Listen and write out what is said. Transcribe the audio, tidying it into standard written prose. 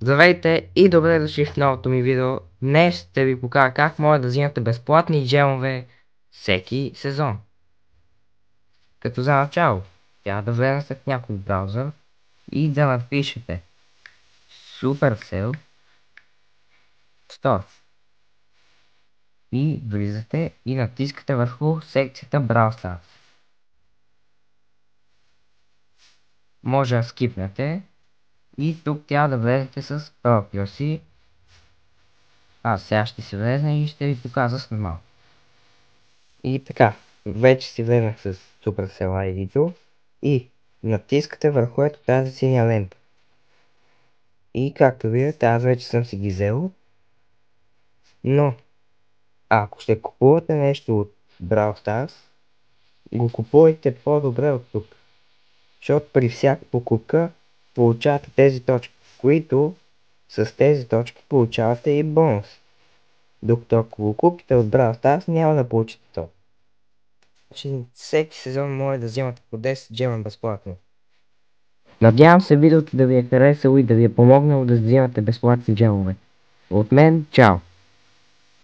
Здравейте и добре дошли в новото ми видео. Днес ще ви покажа как може да взимате безплатни джемове всеки сезон. Като за начало, трябва да влезете в някой браузър и да напишете Supercell Store. И влизате и натискате върху секцията Brawl Stars. Може да скипнете и тук трябва да влезете с профила си. Аз сега ще си влезна и ще ви показвам след малко. И така, вече си влезнах с Supercell ID-то и натискате върху ето тази синя лента. И както виждате, аз вече съм си ги взел. Но, ако ще купувате нещо от Brawl Stars, го купувайте по-добре от тук. Защото при всяка покупка получавате тези точки, които с тези точки получавате и бонус. Докато ако го купите от Brawl Stars, няма да получите то. Всеки сезон може да вземате по 10 джема безплатно. Надявам се видеото да ви е харесало и да ви е помогнало да вземате безплатни джемове. От мен, чао!